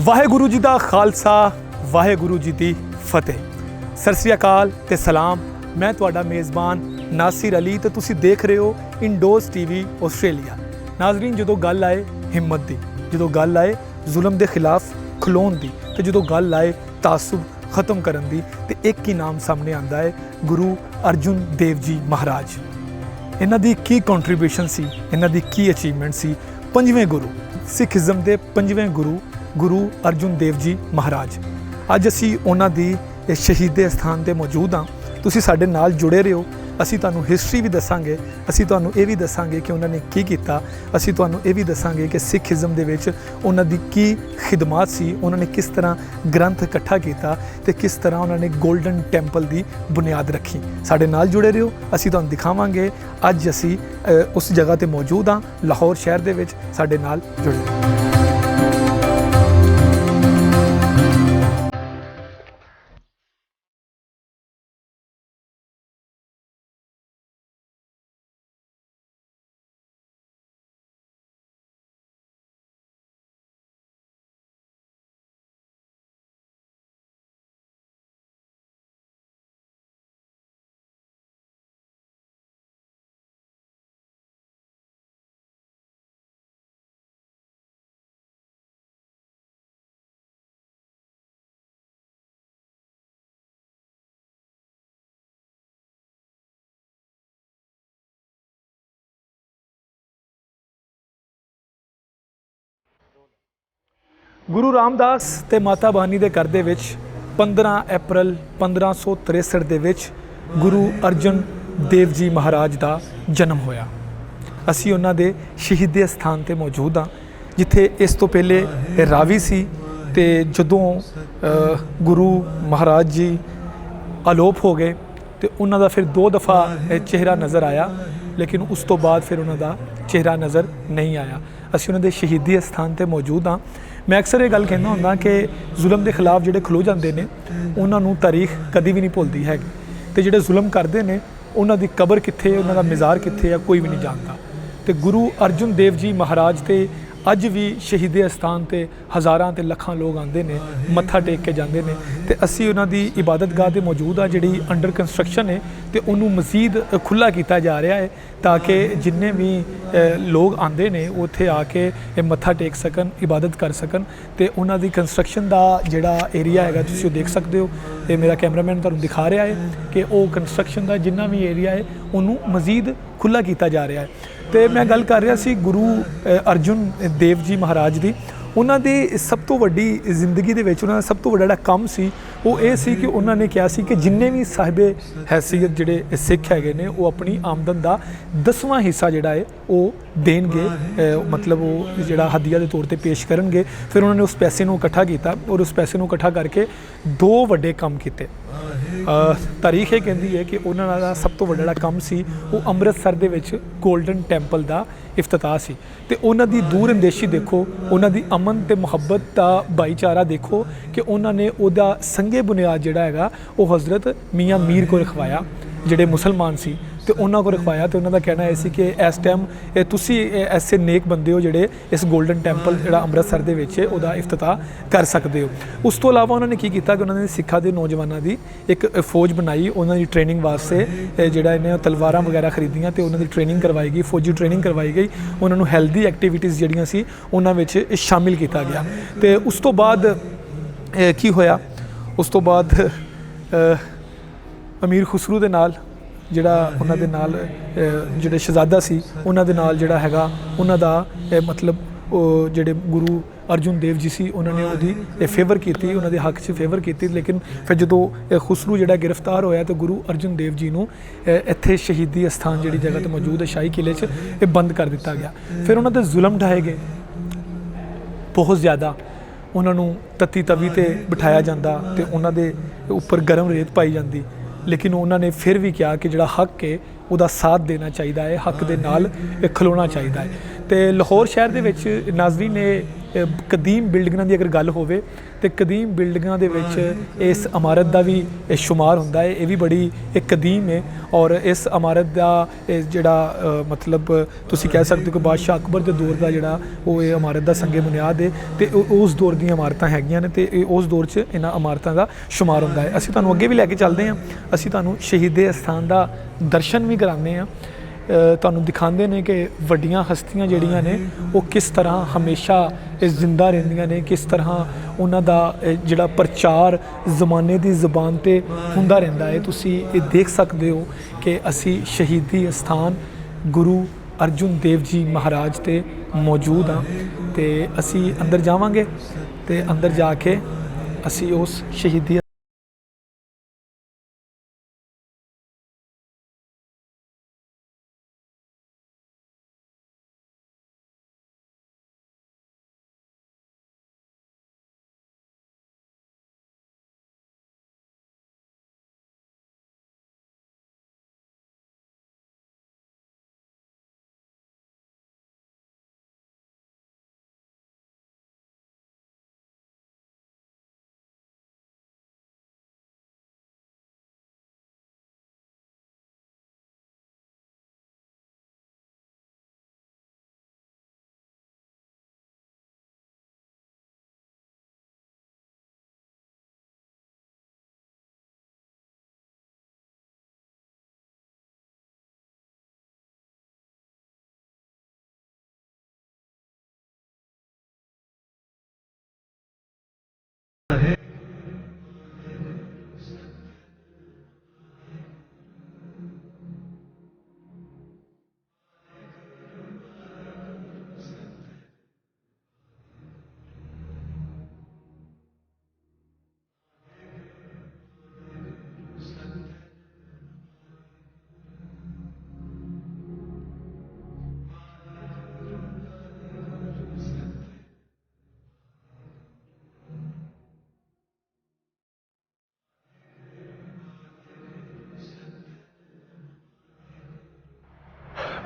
ਵਾਹਿਗੁਰੂ ਜੀ ਦਾ ਖਾਲਸਾ, ਵਾਹਿਗੁਰੂ ਜੀ ਦੀ ਫਤਿਹ। ਸਤਿ ਸ੍ਰੀ ਅਕਾਲ ਤੇ ਸਲਾਮ। ਮੈਂ ਤੁਹਾਡਾ ਮੇਜ਼ਬਾਨ ਨਾਸਿਰ ਅਲੀ ਤੇ ਤੁਸੀਂ ਦੇਖ ਰਹੇ ਹੋ ਇੰਡੋਜ਼ ਟੀਵੀ ਆਸਟ੍ਰੇਲੀਆ। ਨਾਜ਼ਰੀਨ, ਜਦੋਂ ਗੱਲ ਆਏ ਹਿੰਮਤ ਦੀ, ਜਦੋਂ ਗੱਲ ਆਏ ਜ਼ੁਲਮ ਦੇ ਖਿਲਾਫ ਖਲੋਣ ਦੀ, ਤੇ ਜਦੋਂ ਗੱਲ ਆਏ ਤਾਸੁਬ ਖਤਮ ਕਰਨ ਦੀ, ਤੇ ਇੱਕ ਹੀ ਨਾਮ ਸਾਹਮਣੇ ਆਉਂਦਾ ਹੈ, ਗੁਰੂ ਅਰਜੁਨ ਦੇਵ ਜੀ ਮਹਾਰਾਜ। ਇਹਨਾਂ ਦੀ ਕੀ ਕੰਟਰੀਬਿਊਸ਼ਨ ਸੀ, ਇਹਨਾਂ ਦੀ ਕੀ ਅਚੀਵਮੈਂਟ ਸੀ। ਪੰਜਵੇਂ ਗੁਰੂ, ਸਿੱਖੀਜ਼ਮ ਦੇ ਪੰਜਵੇਂ ਗੁਰੂ ਅਰਜੁਨ ਦੇਵ ਜੀ ਮਹਾਰਾਜ। ਅੱਜ ਅਸੀਂ ਉਹਨਾਂ ਦੀ ਸ਼ਹੀਦੇ ਸਥਾਨ 'ਤੇ ਮੌਜੂਦ ਹਾਂ। ਤੁਸੀਂ ਸਾਡੇ ਨਾਲ ਜੁੜੇ ਰਹੋ। ਅਸੀਂ ਤੁਹਾਨੂੰ ਹਿਸਟਰੀ ਵੀ ਦੱਸਾਂਗੇ, ਅਸੀਂ ਤੁਹਾਨੂੰ ਇਹ ਵੀ ਦੱਸਾਂਗੇ ਕਿ ਉਹਨਾਂ ਨੇ ਕੀ ਕੀਤਾ। ਅਸੀਂ ਤੁਹਾਨੂੰ ਇਹ ਵੀ ਦੱਸਾਂਗੇ ਕਿ ਸਿੱਖੀਜ਼ਮ ਦੇ ਵਿੱਚ ਉਹਨਾਂ ਦੀ ਕੀ ਖਿਦਮਾਤ ਸੀ, ਉਹਨਾਂ ਨੇ ਕਿਸ ਤਰ੍ਹਾਂ ਗ੍ਰੰਥ ਇਕੱਠਾ ਕੀਤਾ ਤੇ ਕਿਸ ਤਰ੍ਹਾਂ ਉਹਨਾਂ ਨੇ ਗੋਲਡਨ ਟੈਂਪਲ ਦੀ ਬੁਨਿਆਦ ਰੱਖੀ। ਸਾਡੇ ਨਾਲ ਜੁੜੇ ਰਹੋ, ਅਸੀਂ ਤੁਹਾਨੂੰ ਦਿਖਾਵਾਂਗੇ। ਅੱਜ ਅਸੀਂ ਉਸ ਜਗ੍ਹਾ 'ਤੇ ਮੌਜੂਦ ਹਾਂ, ਲਾਹੌਰ ਸ਼ਹਿਰ ਦੇ ਵਿੱਚ। ਸਾਡੇ ਨਾਲ ਜੁੜੇ ਰਹੋ। ਗੁਰੂ ਰਾਮਦਾਸ ਤੇ ਮਾਤਾ ਬਾਨੀ ਦੇ ਘਰ ਦੇ ਵਿੱਚ 15 ਅਪ੍ਰੈਲ 1563 ਦੇ ਵਿੱਚ ਗੁਰੂ ਅਰਜਨ ਦੇਵ ਜੀ ਮਹਾਰਾਜ ਦਾ ਜਨਮ ਹੋਇਆ। ਅਸੀਂ ਉਹਨਾਂ ਦੇ ਸ਼ਹੀਦੇ ਸਥਾਨ 'ਤੇ ਮੌਜੂਦ ਹਾਂ, ਜਿੱਥੇ ਇਸ ਤੋਂ ਪਹਿਲੇ ਰਾਵੀ ਸੀ। ਤੇ ਜਦੋਂ ਗੁਰੂ ਮਹਾਰਾਜ ਜੀ ਅਲੋਪ ਹੋ ਗਏ ਤੇ ਉਹਨਾਂ ਦਾ ਫਿਰ 2 ਦਫਾ ਚਿਹਰਾ ਨਜ਼ਰ ਆਇਆ, ਲੇਕਿਨ ਉਸ ਤੋਂ ਬਾਅਦ ਫਿਰ ਉਹਨਾਂ ਦਾ ਚਿਹਰਾ ਨਜ਼ਰ ਨਹੀਂ ਆਇਆ। ਅਸੀਂ ਉਹਨਾਂ ਦੇ ਸ਼ਹੀਦੀ ਸਥਾਨ 'ਤੇ ਮੌਜੂਦ ਹਾਂ। ਮੈਂ ਅਕਸਰ ਇਹ ਗੱਲ ਕਹਿੰਦਾ ਹੁੰਦਾ ਕਿ ਜ਼ੁਲਮ ਦੇ ਖਿਲਾਫ ਜਿਹੜੇ ਖਲੋ ਜਾਂਦੇ ਨੇ, ਉਹਨਾਂ ਨੂੰ ਤਾਰੀਖ ਕਦੀ ਵੀ ਨਹੀਂ ਭੁੱਲਦੀ ਹੈਗੀ। ਤੇ ਜਿਹੜੇ ਜ਼ੁਲਮ ਕਰਦੇ ਨੇ, ਉਹਨਾਂ ਦੀ ਕਬਰ ਕਿੱਥੇ, ਉਹਨਾਂ ਦਾ ਮਜ਼ਾਰ ਕਿੱਥੇ ਆ, ਕੋਈ ਵੀ ਨਹੀਂ ਜਾਣਦਾ। ਤੇ ਗੁਰੂ ਅਰਜੁਨ ਦੇਵ ਜੀ ਮਹਾਰਾਜ ਤੇ ਅੱਜ ਵੀ ਸ਼ਹੀਦੇ ਸਥਾਨ 'ਤੇ ਹਜ਼ਾਰਾਂ ਤੇ ਲੱਖਾਂ ਲੋਕ ਆਉਂਦੇ ਨੇ, ਮੱਥਾ ਟੇਕ ਕੇ ਜਾਂਦੇ ਨੇ। ਤੇ ਅਸੀਂ ਉਹਨਾਂ ਦੀ ਇਬਾਦਤਗਾਹ 'ਤੇ ਮੌਜੂਦ ਆ, ਜਿਹੜੀ ਅੰਡਰ ਕੰਸਟਰਕਸ਼ਨ ਹੈ, ਤੇ ਉਹਨੂੰ ਮਜ਼ੀਦ ਖੁੱਲ੍ਹਾ ਕੀਤਾ ਜਾ ਰਿਹਾ ਹੈ ਤਾਂ ਕਿ ਜਿੰਨੇ ਵੀ ਲੋਕ ਆਉਂਦੇ ਨੇ ਉੱਥੇ ਆ ਕੇ ਮੱਥਾ ਟੇਕ ਸਕਣ, ਇਬਾਦਤ ਕਰ ਸਕਣ। ਤੇ ਉਹਨਾਂ ਦੀ ਕੰਸਟਰਕਸ਼ਨ ਦਾ ਜਿਹੜਾ ਏਰੀਆ ਹੈਗਾ, ਤੁਸੀਂ ਉਹ ਦੇਖ ਸਕਦੇ ਹੋ। ਇਹ ਮੇਰਾ ਕੈਮਰਾਮੈਨ ਤੁਹਾਨੂੰ ਦਿਖਾ ਰਿਹਾ ਹੈ ਕਿ ਉਹ ਕੰਸਟਰਕਸ਼ਨ ਦਾ ਜਿੰਨਾ ਵੀ ਏਰੀਆ ਹੈ ਉਹਨੂੰ ਮਜ਼ੀਦ ਖੁੱਲ੍ਹਾ ਕੀਤਾ ਜਾ ਰਿਹਾ ਹੈ। ਤੇ ਮੈਂ ਗੱਲ ਕਰ ਰਿਹਾ ਸੀ ਗੁਰੂ ਅਰਜੁਨ ਦੇਵ ਜੀ ਮਹਾਰਾਜ ਦੀ। ਉਹਨਾਂ ਦੀ ਸਭ ਤੋਂ ਵੱਡੀ ਜ਼ਿੰਦਗੀ ਦੇ ਵਿੱਚ ਉਹਨਾਂ ਦਾ ਸਭ ਤੋਂ ਵੱਡਾ ਜਿਹੜਾ ਕੰਮ ਸੀ ਉਹ ਇਹ ਸੀ ਕਿ ਉਹਨਾਂ ਨੇ ਕਿਹਾ ਸੀ ਕਿ ਜਿੰਨੇ ਵੀ ਸਾਹਿਬੇ ਹੈਸੀਅਤ ਜਿਹੜੇ ਸਿੱਖ ਹੈਗੇ ਨੇ, ਉਹ ਆਪਣੀ ਆਮਦਨ ਦਾ 10ਵਾਂ ਹਿੱਸਾ ਜਿਹੜਾ ਹੈ ਉਹ ਦੇਣਗੇ, ਮਤਲਬ ਉਹ ਜਿਹੜਾ ਹਦੀਆ ਦੇ ਤੌਰ 'ਤੇ ਪੇਸ਼ ਕਰਨਗੇ। ਫਿਰ ਉਹਨਾਂ ਨੇ ਉਸ ਪੈਸੇ ਨੂੰ ਇਕੱਠਾ ਕੀਤਾ ਔਰ ਉਸ ਪੈਸੇ ਨੂੰ ਇਕੱਠਾ ਕਰਕੇ 2 ਵੱਡੇ ਕੰਮ ਕੀਤੇ। ਤਾਰੀਖ ਇਹ ਕਹਿੰਦੀ ਹੈ ਕਿ ਉਹਨਾਂ ਦਾ ਸਭ ਤੋਂ ਵੱਡਾ ਜਿਹੜਾ ਕੰਮ ਸੀ ਉਹ ਅੰਮ੍ਰਿਤਸਰ ਦੇ ਵਿੱਚ ਗੋਲਡਨ ਟੈਂਪਲ ਦਾ ਇਫਤਤਾਹ ਸੀ। ਤੇ ਉਹਨਾਂ ਦੀ ਦੂਰ ਅੰਦੇਸ਼ੀ ਦੇਖੋ, ਉਹਨਾਂ ਦੀ ਅਮਨ ਤੇ ਮੁਹੱਬਤ ਦਾ ਭਾਈਚਾਰਾ ਦੇਖੋ ਕਿ ਉਹਨਾਂ ਨੇ ਉਹਦਾ ਸੰਗੇ ਬੁਨਿਆਦ ਜਿਹੜਾ ਹੈਗਾ ਉਹ ਹਜ਼ਰਤ ਮੀਆਂ ਮੀਰ ਕੋਲ ਰਖਵਾਇਆ, ਜਿਹੜੇ ਮੁਸਲਮਾਨ ਸੀ, ਤੇ ਉਹਨਾਂ ਕੋਲ ਰਖਵਾਇਆ। ਤੇ ਉਹਨਾਂ ਦਾ ਕਹਿਣਾ ਇਹ ਸੀ ਕਿ ਇਸ ਟਾਈਮ ਤੁਸੀਂ ਐਸੇ ਨੇਕ ਬੰਦੇ ਹੋ ਜਿਹੜੇ ਇਸ ਗੋਲਡਨ ਟੈਂਪਲ ਜਿਹੜਾ ਅੰਮ੍ਰਿਤਸਰ ਦੇ ਵਿੱਚ ਉਹਦਾ ਇਫਤਤਾਹ ਕਰ ਸਕਦੇ ਹੋ। ਉਸ ਤੋਂ ਇਲਾਵਾ ਉਹਨਾਂ ਨੇ ਕੀ ਕੀਤਾ ਕਿ ਉਹਨਾਂ ਨੇ ਸਿੱਖਾਂ ਦੇ ਨੌਜਵਾਨਾਂ ਦੀ ਇੱਕ ਫੌਜ ਬਣਾਈ, ਉਹਨਾਂ ਦੀ ਟ੍ਰੇਨਿੰਗ ਵਾਸਤੇ ਜਿਹੜਾ ਇਹਨੇ ਤਲਵਾਰਾਂ ਵਗੈਰਾ ਖਰੀਦੀਆਂ ਤੇ ਉਹਨਾਂ ਦੀ ਟ੍ਰੇਨਿੰਗ ਕਰਵਾਈ ਗਈ, ਫੌਜੀ ਟ੍ਰੇਨਿੰਗ ਕਰਵਾਈ ਗਈ। ਉਹਨਾਂ ਨੂੰ ਹੈਲਦੀ ਐਕਟੀਵਿਟੀਜ਼ ਜਿਹੜੀਆਂ ਸੀ ਉਹਨਾਂ ਵਿੱਚ ਸ਼ਾਮਿਲ ਕੀਤਾ ਗਿਆ। ਤੇ ਉਸ ਤੋਂ ਬਾਅਦ ਕੀ ਹੋਇਆ, ਉਸ ਤੋਂ ਬਾਅਦ ਅਮੀਰ ਖੁਸਰੂ ਦੇ ਨਾਲ ਜਿਹੜਾ ਉਹਨਾਂ ਦੇ ਨਾਲ ਜਿਹੜੇ ਸ਼ਹਿਜ਼ਾਦਾ ਸੀ, ਉਹਨਾਂ ਦੇ ਨਾਲ ਜਿਹੜਾ ਹੈਗਾ ਉਹਨਾਂ ਦਾ ਮਤਲਬ ਉਹ ਜਿਹੜੇ ਗੁਰੂ ਅਰਜੁਨ ਦੇਵ ਜੀ ਸੀ, ਉਹਨਾਂ ਨੇ ਉਹਦੀ ਫੇਵਰ ਕੀਤੀ, ਉਹਨਾਂ ਦੇ ਹੱਕ 'ਚ ਫੇਵਰ ਕੀਤੀ। ਲੇਕਿਨ ਫਿਰ ਜਦੋਂ ਖੁਸਰੂ ਜਿਹੜਾ ਗ੍ਰਿਫਤਾਰ ਹੋਇਆ ਤਾਂ ਗੁਰੂ ਅਰਜਨ ਦੇਵ ਜੀ ਨੂੰ ਇੱਥੇ ਸ਼ਹੀਦੀ ਅਸਥਾਨ ਜਿਹੜੀ ਜਗ੍ਹਾ 'ਤੇ ਮੌਜੂਦ ਹੈ ਸ਼ਾਹੀ ਕਿਲੇ 'ਚ, ਇਹ ਬੰਦ ਕਰ ਦਿੱਤਾ ਗਿਆ। ਫਿਰ ਉਹਨਾਂ 'ਤੇ ਜ਼ੁਲਮ ਢਾਏ ਗਏ ਬਹੁਤ ਜ਼ਿਆਦਾ। ਉਹਨਾਂ ਨੂੰ ਤੱਤੀ ਤਵੀ 'ਤੇ ਬਿਠਾਇਆ ਜਾਂਦਾ ਤੇ ਉਹਨਾਂ ਦੇ ਉੱਪਰ ਗਰਮ ਰੇਤ ਪਾਈ ਜਾਂਦੀ। ਲੇਕਿਨ ਉਹਨਾਂ ਨੇ ਫਿਰ ਵੀ ਕਿਹਾ ਕਿ ਜਿਹੜਾ ਹੱਕ ਹੈ ਉਹਦਾ ਸਾਥ ਦੇਣਾ ਚਾਹੀਦਾ ਹੈ, ਹੱਕ ਦੇ ਨਾਲ ਖਲੋਣਾ ਚਾਹੀਦਾ ਹੈ। ਤੇ ਲਾਹੌਰ ਸ਼ਹਿਰ ਦੇ ਵਿੱਚ ਨਾਜ਼ਰੀਨ ਕਦੀਮ ਬਿਲਡਿੰਗਾਂ ਦੀ ਅਗਰ ਗੱਲ ਹੋਵੇ ਤੇ ਕਦੀਮ ਬਿਲਡਿੰਗਾਂ ਦੇ ਵਿੱਚ ਇਸ ਇਮਾਰਤ ਦਾ ਵੀ ਸ਼ੁਮਾਰ ਹੁੰਦਾ ਹੈ। ਇਹ ਵੀ ਬੜੀ ਕਦੀਮ ਹੈ ਔਰ ਇਸ ਇਮਾਰਤ ਦਾ ਜਿਹੜਾ ਮਤਲਬ ਤੁਸੀਂ ਕਹਿ ਸਕਦੇ ਹੋ ਕਿ ਬਾਦਸ਼ਾਹ ਅਕਬਰ ਦੇ ਦੌਰ ਦਾ ਜਿਹੜਾ ਉਹ ਇਹ ਇਮਾਰਤ ਦਾ ਸੰਗੇ ਬੁਨਿਆਦ ਹੈ ਤੇ ਉਸ ਦੌਰ ਦੀਆਂ ਇਮਾਰਤਾਂ ਹੈਗੀਆਂ ਨੇ ਤੇ ਉਸ ਦੌਰ 'ਚ ਇਹਨਾਂ ਇਮਾਰਤਾਂ ਦਾ ਸ਼ੁਮਾਰ ਹੁੰਦਾ ਹੈ। ਅਸੀਂ ਤੁਹਾਨੂੰ ਅੱਗੇ ਵੀ ਲੈ ਕੇ ਚੱਲਦੇ ਹਾਂ, ਅਸੀਂ ਤੁਹਾਨੂੰ ਸ਼ਹੀਦੇ ਅਸਥਾਨ ਦਾ ਦਰਸ਼ਨ ਵੀ ਕਰਾਉਂਦੇ ਹਾਂ, ਤੁਹਾਨੂੰ ਦਿਖਾਉਂਦੇ ਨੇ ਕਿ ਵੱਡੀਆਂ ਹਸਤੀਆਂ ਜਿਹੜੀਆਂ ਨੇ ਉਹ ਕਿਸ ਤਰ੍ਹਾਂ ਹਮੇਸ਼ਾ ਜ਼ਿੰਦਾ ਰਹਿੰਦੀਆਂ ਨੇ, ਕਿਸ ਤਰ੍ਹਾਂ ਉਹਨਾਂ ਦਾ ਜਿਹੜਾ ਪ੍ਰਚਾਰ ਜ਼ਮਾਨੇ ਦੀ ਜ਼ੁਬਾਨ 'ਤੇ ਹੁੰਦਾ ਰਹਿੰਦਾ ਹੈ। ਤੁਸੀਂ ਇਹ ਦੇਖ ਸਕਦੇ ਹੋ ਕਿ ਅਸੀਂ ਸ਼ਹੀਦੀ ਅਸਥਾਨ ਗੁਰੂ ਅਰਜੁਨ ਦੇਵ ਜੀ ਮਹਾਰਾਜ 'ਤੇ ਮੌਜੂਦ ਹਾਂ ਤੇ ਅਸੀਂ ਅੰਦਰ ਜਾਵਾਂਗੇ ਤੇ ਅੰਦਰ ਜਾ ਕੇ ਅਸੀਂ ਉਸ ਸ਼ਹੀਦੀ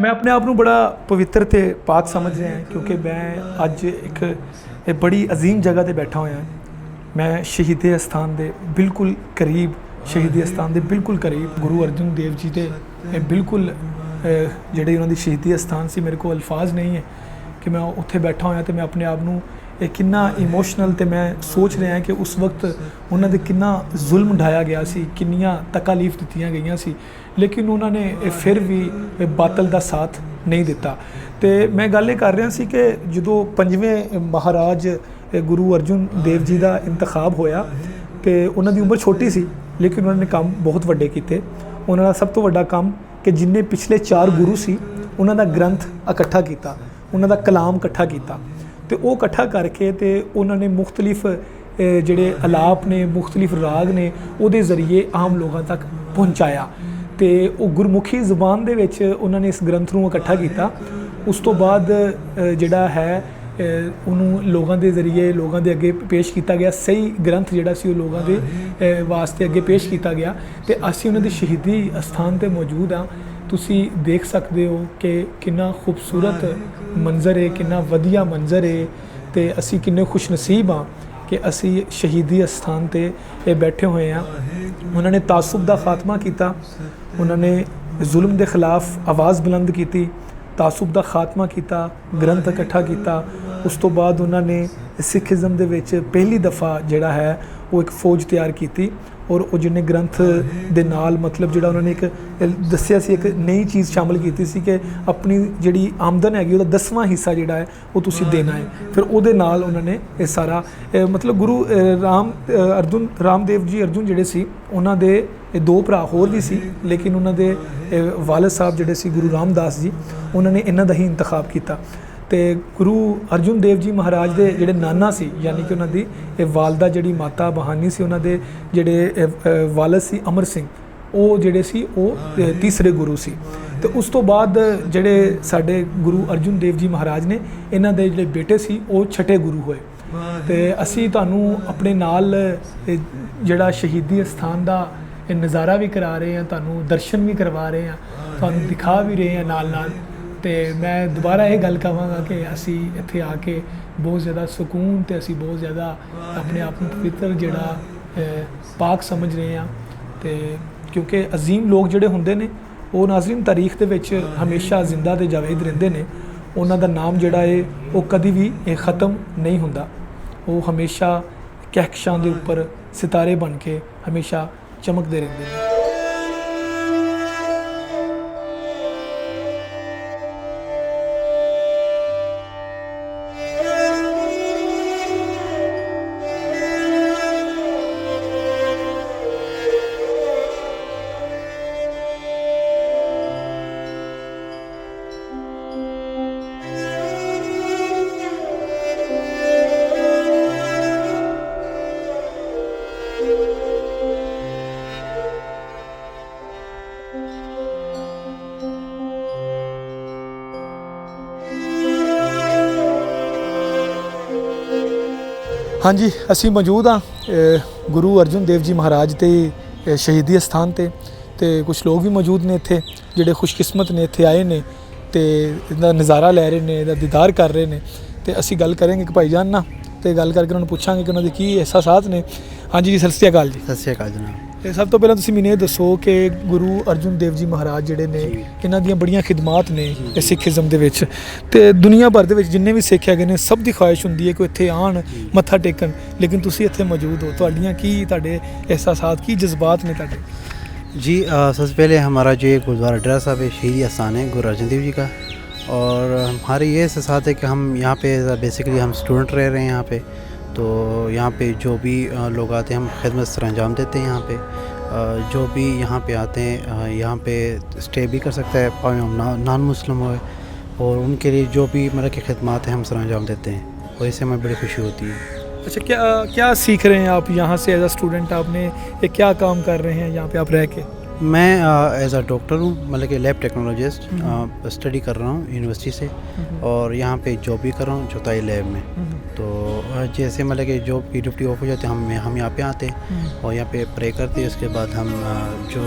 मैं अपने आप ਨੂੰ ਬੜਾ ਪਵਿੱਤਰ ਤੇ ਪਾਕ ਸਮਝ ਰਿਹਾ ਕਿਉਂਕਿ ਮੈਂ ਅੱਜ ਇੱਕ ਬੜੀ ਅਜ਼ੀਮ ਜਗ੍ਹਾ ਤੇ ਬੈਠਾ ਹੋਇਆ। ਮੈਂ ਸ਼ਹੀਦੇ ਅਸਥਾਨ ਦੇ ਬਿਲਕੁਲ ਕਰੀਬ, ਸ਼ਹੀਦੀ ਅਸਥਾਨ ਦੇ ਬਿਲਕੁਲ ਕਰੀਬ ਗੁਰੂ ਅਰਜਨ ਦੇਵ ਜੀ ਦੇ ਬਿਲਕੁਲ ਜਿਹੜੇ ਉਹਨਾਂ ਦੀ ਸ਼ਹੀਦੀ ਅਸਥਾਨ ਸੀ, ਮੇਰੇ ਕੋਲ ਅਲਫਾਜ਼ ਨਹੀਂ ਹੈ ਕਿ ਮੈਂ ਉੱਥੇ ਬੈਠਾ ਹੋਇਆ ਤੇ ਮੈਂ ਆਪਣੇ ਆਪ ਨੂੰ ਇਹ ਕਿੰਨਾ ਇਮੋਸ਼ਨਲ ਤੇ ਮੈਂ ਸੋਚ ਰਿਹਾ ਕਿ ਉਸ ਵਕਤ ਉਹਨਾਂ ਦੇ ਕਿੰਨਾ ਜ਼ੁਲਮ ਢਾਇਆ ਗਿਆ ਸੀ, ਕਿੰਨੀਆਂ ਤਕਾਲੀਫ ਦਿੱਤੀਆਂ ਗਈਆਂ ਸੀ, ਲੇਕਿਨ ਉਹਨਾਂ ਨੇ ਫਿਰ ਵੀ ਬਾਤਲ ਦਾ ਸਾਥ ਨਹੀਂ ਦਿੱਤਾ। ਤੇ ਮੈਂ ਗੱਲ ਇਹ ਕਰ ਰਿਹਾ ਸੀ ਕਿ ਜਦੋਂ 5ਵੇਂ ਮਹਾਰਾਜ ਗੁਰੂ ਅਰਜਨ ਦੇਵ ਜੀ ਦਾ ਇੰਤਖਾਬ ਹੋਇਆ ਤੇ ਉਹਨਾਂ ਦੀ ਉਮਰ ਛੋਟੀ ਸੀ ਲੇਕਿਨ ਉਹਨਾਂ ਨੇ ਕੰਮ ਬਹੁਤ ਵੱਡੇ ਕੀਤੇ। ਉਹਨਾਂ ਦਾ ਸਭ ਤੋਂ ਵੱਡਾ ਕੰਮ ਕਿ ਜਿੰਨੇ ਪਿਛਲੇ 4 ਗੁਰੂ ਸੀ ਉਹਨਾਂ ਦਾ ਗ੍ਰੰਥ ਇਕੱਠਾ ਕੀਤਾ, ਉਹਨਾਂ ਦਾ ਕਲਾਮ ਇਕੱਠਾ ਕੀਤਾ ਤੇ ਉਹ ਇਕੱਠਾ ਕਰਕੇ ਤੇ ਉਹਨਾਂ ਨੇ ਮੁਖਤਲਿਫ ਜਿਹੜੇ ਅਲਾਪ ਨੇ, ਮੁਖਤਲਿਫ ਰਾਗ ਨੇ, ਉਹਦੇ ਜ਼ਰੀਏ ਆਮ ਲੋਕਾਂ ਤੱਕ ਪਹੁੰਚਾਇਆ ਤੇ ਉਹ ਗੁਰਮੁਖੀ ਜ਼ੁਬਾਨ ਦੇ ਵਿੱਚ ਉਹਨਾਂ ਨੇ ਇਸ ਗ੍ਰੰਥ ਨੂੰ ਇਕੱਠਾ ਕੀਤਾ। ਉਸ ਤੋਂ ਬਾਅਦ ਜਿਹੜਾ ਹੈ ਉਹਨੂੰ ਲੋਕਾਂ ਦੇ ਜ਼ਰੀਏ ਲੋਕਾਂ ਦੇ ਅੱਗੇ ਪੇਸ਼ ਕੀਤਾ ਗਿਆ। ਸਹੀ ਗ੍ਰੰਥ ਜਿਹੜਾ ਸੀ ਉਹ ਲੋਕਾਂ ਦੇ ਵਾਸਤੇ ਅੱਗੇ ਪੇਸ਼ ਕੀਤਾ ਗਿਆ ਤੇ ਅਸੀਂ ਉਹਨਾਂ ਦੀ ਸ਼ਹੀਦੀ ਅਸਥਾਨ 'ਤੇ ਮੌਜੂਦ ਹਾਂ। ਤੁਸੀਂ ਦੇਖ ਸਕਦੇ ਹੋ ਕਿ ਕਿੰਨਾ ਖੂਬਸੂਰਤ ਮੰਜ਼ਰ ਹੈ, ਕਿੰਨਾ ਵਧੀਆ ਮੰਜ਼ਰ ਹੈ ਤੇ ਅਸੀਂ ਕਿੰਨੇ ਖੁਸ਼ਨਸੀਬ ਹਾਂ ਕਿ ਅਸੀਂ ਸ਼ਹੀਦੀ ਅਸਥਾਨ 'ਤੇ ਇਹ ਬੈਠੇ ਹੋਏ ਹਾਂ। ਉਹਨਾਂ ਨੇ ਤਾਸੁਬ ਦਾ ਖਾਤਮਾ ਕੀਤਾ, ਉਹਨਾਂ ਨੇ ਜ਼ੁਲਮ ਦੇ ਖਿਲਾਫ ਆਵਾਜ਼ ਬੁਲੰਦ ਕੀਤੀ, ਤਾਸੁਬ ਦਾ ਖਾਤਮਾ ਕੀਤਾ, ਗ੍ਰੰਥ ਇਕੱਠਾ ਕੀਤਾ। ਉਸ ਤੋਂ ਬਾਅਦ ਉਹਨਾਂ ਨੇ ਸਿੱਖੀਜ਼ਮ ਦੇ ਵਿੱਚ ਪਹਿਲੀ ਦਫਾ ਜਿਹੜਾ ਹੈ ਉਹ ਇੱਕ ਫੌਜ ਤਿਆਰ ਕੀਤੀ ਔਰ ਉਹ ਜਿਹਨੇ ਗ੍ਰੰਥ ਦੇ ਨਾਲ ਮਤਲਬ ਜਿਹੜਾ ਉਹਨਾਂ ਨੇ ਇੱਕ ਦੱਸਿਆ ਸੀ, ਇੱਕ ਨਈ ਚੀਜ਼ ਸ਼ਾਮਿਲ ਕੀਤੀ ਸੀ ਕਿ ਆਪਣੀ ਜਿਹੜੀ ਆਮਦਨ ਹੈਗੀ ਉਹਦਾ 10ਵਾਂ ਹਿੱਸਾ ਜਿਹੜਾ ਹੈ ਉਹ ਤੁਸੀਂ ਦੇਣਾ ਹੈ। ਫਿਰ ਉਹਦੇ ਨਾਲ ਉਹਨਾਂ ਨੇ ਇਹ ਸਾਰਾ ਮਤਲਬ ਗੁਰੂ ਰਾਮਦੇਵ ਜੀ ਅਰਜੁਨ ਜਿਹੜੇ ਸੀ ਉਹਨਾਂ ਦੇ 2 ਭਰਾ ਹੋਰ ਵੀ ਸੀ ਲੇਕਿਨ ਉਹਨਾਂ ਦੇ ਵਾਲਿਦ ਸਾਹਿਬ ਜਿਹੜੇ ਸੀ ਗੁਰੂ ਰਾਮਦਾਸ ਜੀ, ਉਹਨਾਂ ਨੇ ਇਹਨਾਂ ਦਾ ਹੀ ਇੰਤਖਾਬ ਕੀਤਾ ਤੇ ਗੁਰੂ ਅਰਜਨ ਦੇਵ ਜੀ ਮਹਾਰਾਜ ਦੇ ਜਿਹੜੇ ਨਾਨਾ ਸੀ ਯਾਨੀ ਕਿ ਉਹਨਾਂ ਦੀ ਵਾਲਦਾ ਜਿਹੜੀ ਮਾਤਾ ਬਹਾਨੀ ਸੀ, ਉਹਨਾਂ ਦੇ ਜਿਹੜੇ ਵਾਲਿਦ ਸੀ ਅਮਰ ਸਿੰਘ, ਉਹ ਜਿਹੜੇ ਸੀ ਉਹ ਤੀਸਰੇ ਗੁਰੂ ਸੀ। ਤੇ ਉਸ ਤੋਂ ਬਾਅਦ ਜਿਹੜੇ ਸਾਡੇ ਗੁਰੂ ਅਰਜਨ ਦੇਵ ਜੀ ਮਹਾਰਾਜ ਨੇ ਇਹਨਾਂ ਦੇ ਜਿਹੜੇ ਬੇਟੇ ਸੀ ਉਹ ਛਠੇ ਗੁਰੂ ਹੋਏ। ਤੇ ਅਸੀਂ ਤੁਹਾਨੂੰ ਆਪਣੇ ਨਾਲ ਜਿਹੜਾ ਸ਼ਹੀਦੀ ਅਸਥਾਨ ਦਾ ਨਜ਼ਾਰਾ ਵੀ ਕਰਾ ਰਹੇ ਹਾਂ, ਤੁਹਾਨੂੰ ਦਰਸ਼ਨ ਵੀ ਕਰਵਾ ਰਹੇ ਹਾਂ, ਤੁਹਾਨੂੰ ਦਿਖਾ ਵੀ ਰਹੇ ਹਾਂ ਨਾਲ ਨਾਲ। ਤੇ ਮੈਂ ਦੁਬਾਰਾ ਇਹ ਗੱਲ ਕਹਾਂਗਾ ਕਿ ਅਸੀਂ ਇੱਥੇ ਆ ਕੇ ਬਹੁਤ ਜ਼ਿਆਦਾ ਸਕੂਨ ਤੇ ਅਸੀਂ ਬਹੁਤ ਜ਼ਿਆਦਾ ਆਪਣੇ ਆਪ ਨੂੰ ਪਵਿੱਤਰ ਜਿਹੜਾ ਪਾਕ ਸਮਝ ਰਹੇ ਹਾਂ। ਤੇ ਕਿਉਂਕਿ ਅਜ਼ੀਮ ਲੋਕ ਜਿਹੜੇ ਹੁੰਦੇ ਨੇ ਉਹ ਨਾਜ਼ਰੀਨ ਤਾਰੀਖ ਦੇ ਵਿੱਚ ਹਮੇਸ਼ਾ ਜ਼ਿੰਦਾ ਤੇ ਜਾਵੇਦ ਰਹਿੰਦੇ ਨੇ। ਉਹਨਾਂ ਦਾ ਨਾਮ ਜਿਹੜਾ ਹੈ ਉਹ ਕਦੀ ਵੀ ਖਤਮ ਨਹੀਂ ਹੁੰਦਾ। ਉਹ ਹਮੇਸ਼ਾ ਕਹਿਕਸ਼ਾਂ ਦੇ ਉੱਪਰ ਸਿਤਾਰੇ ਬਣ ਕੇ ਹਮੇਸ਼ਾ ਚਮਕਦੇ ਰਹਿੰਦੇ ਨੇ। ਹਾਂਜੀ, ਅਸੀਂ ਮੌਜੂਦ ਹਾਂ ਗੁਰੂ ਅਰਜਨ ਦੇਵ ਜੀ ਮਹਾਰਾਜ ਦੇ ਸ਼ਹੀਦੀ ਅਸਥਾਨ ਤੇ ਕੁਝ ਲੋਕ ਵੀ ਮੌਜੂਦ ਨੇ ਇੱਥੇ ਜਿਹੜੇ ਖੁਸ਼ਕਿਸਮਤ ਨੇ, ਇੱਥੇ ਆਏ ਨੇ ਤੇ ਇਹਦਾ ਨਜ਼ਾਰਾ ਲੈ ਰਹੇ ਨੇ, ਇਹਦਾ ਦੀਦਾਰ ਕਰ ਰਹੇ ਨੇ। ਤੇ ਅਸੀਂ ਗੱਲ ਕਰਾਂਗੇ ਇੱਕ ਭਾਈਜਾਨ ਨਾਲ ਤੇ ਗੱਲ ਕਰਕੇ ਉਹਨਾਂ ਨੂੰ ਪੁੱਛਾਂਗੇ ਕਿ ਉਹਨਾਂ ਦੇ ਕੀ ਅਹਿਸਾਸਾਤ ਨੇ। ਹਾਂਜੀ ਜੀ, ਸਤਿ ਸ਼੍ਰੀ ਅਕਾਲ ਜੀ। ਸਤਿ ਸ਼੍ਰੀ ਅਕਾਲ ਜਨਾਬ। ਤੇ ਸਭ ਤੋਂ ਪਹਿਲਾਂ ਤੁਸੀਂ ਮੈਨੂੰ ਇਹ ਦੱਸੋ ਕਿ ਗੁਰੂ ਅਰਜਨ ਦੇਵ ਜੀ ਮਹਾਰਾਜ ਜਿਹੜੇ ਨੇ ਇਹਨਾਂ ਦੀਆਂ ਬੜੀਆਂ ਖਿਦਮਾਤ ਨੇ ਸਿੱਖੀਜ਼ਮ ਦੇ ਵਿੱਚ ਤੇ ਦੁਨੀਆ ਭਰ ਦੇ ਵਿੱਚ ਜਿੰਨੇ ਵੀ ਸਿੱਖ ਹੈਗੇ ਨੇ ਸਭ ਦੀ ਖੁਆਇਸ਼ ਹੁੰਦੀ ਹੈ ਕਿ ਇੱਥੇ ਆਉਣ ਮੱਥਾ ਟੇਕਣ, ਲੇਕਿਨ ਤੁਸੀਂ ਇੱਥੇ ਮੌਜੂਦ ਹੋ। ਤੁਹਾਡੀਆਂ ਕੀ ਤੁਹਾਡੇ ਅਹਿਸਾਸਾਤ ਕੀ ਜਜ਼ਬਾਤ ਨੇ ਤੁਹਾਡੇ? जी सबसे पहले हमारा जो ये गुरुद्वारा डेरा साहब शहीदी आस्थान है गुरु अर्जन देव जी का, और हमारे ये एहसास है कि हम यहाँ पे बेसिकली हम स्टूडेंट रह रहे हैं यहाँ पे, तो यहाँ पे जो भी लोग आते हैं हम खिदमत सर अंजाम देते हैं। यहाँ पे जो भी यहाँ पे आते हैं यहाँ पे स्टे भी कर सकता है, भावें हम नॉन मुस्लिम हो, और उनके लिए जो भी मतलब की खिदमत है हम सर अंजाम देते हैं, और इससे हमें बड़ी खुशी होती है। अच्छा, क्या सीख रहे हैं आप यहाँ से एज अ स्टूडेंट? आपने ये क्या काम कर रहे हैं यहाँ पे आप रह के? मैं एज अ डॉक्टर हूँ, मतलब कि लैब टेक्नोलॉजिस्ट स्टडी कर रहा हूँ यूनिवर्सिटी से, और यहाँ पे जॉब भी कर रहा हूँ चौथाई लैब में। तो जैसे मतलब कि जॉब की ड्यूटी ऑफ हो जाती है हम यहाँ पे आते हैं और यहाँ पे प्रे करते हैं, उसके बाद हम जो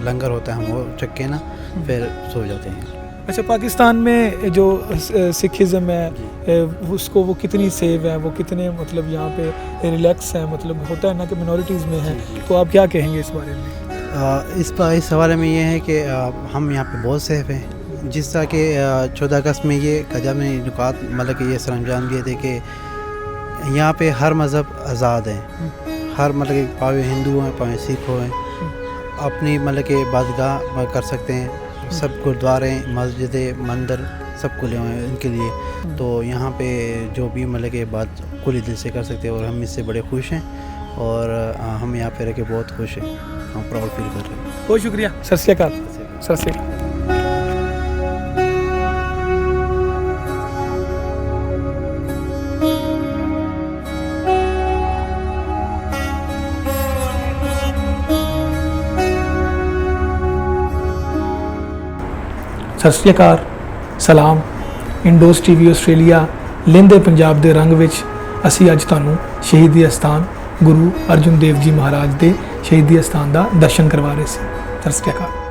लंगर होता है हम वो चख के ना फिर सो जाते हैं। अच्छा, पाकिस्तान में जो सिखिज़म है उसको वो कितनी सेव है, वो कितने मतलब यहाँ पे रिलैक्स है? मतलब होता है ना कि मिनॉरिटीज़ में है, तो आप क्या कहेंगे इस बारे में? इस हवाले में ये है कि हम यहाँ पे बहुत सेफ हैं। जिस तरह के 14 अगस्त में ये कजा में नुकात मतलब कि ये सरंजाम दिए थे कि यहाँ पे हर मज़हब आज़ाद है, हर मतलब कि पावे हिंदू हैं पावे सिख हैं, अपनी मतलब कि बादगाह कर सकते हैं। सब गुरुद्वारे मस्जिदें मंदिर सब खुले हुए हैं इनके लिए, तो यहाँ पे जो भी मतलब कि बात खुले दिल से कर सकते हैं, और हम इससे बड़े खुश हैं, और हम यहाँ पे रह के बहुत खुश हैं, हम प्राउड फील कर रहे हैं। बहुत शुक्रिया। सत श्री अकाल। सत श्री अकाल। ਸਤਿ ਸ਼੍ਰੀ ਅਕਾਲ, ਸਲਾਮ। ਇੰਡੋਜ਼ ਟੀਵੀ ਆਸਟ੍ਰੇਲੀਆ ਲਹਿੰਦੇ ਪੰਜਾਬ ਦੇ ਰੰਗ ਵਿੱਚ ਅਸੀਂ ਅੱਜ ਤੁਹਾਨੂੰ ਸ਼ਹੀਦੀ ਅਸਥਾਨ ਗੁਰੂ ਅਰਜਨ ਦੇਵ ਜੀ ਮਹਾਰਾਜ ਦੇ ਸ਼ਹੀਦੀ ਅਸਥਾਨ ਦਾ ਦਰਸ਼ਨ ਕਰਵਾ ਰਹੇ ਸੀ। ਸਤਿ ਸ਼੍ਰੀ ਅਕਾਲ।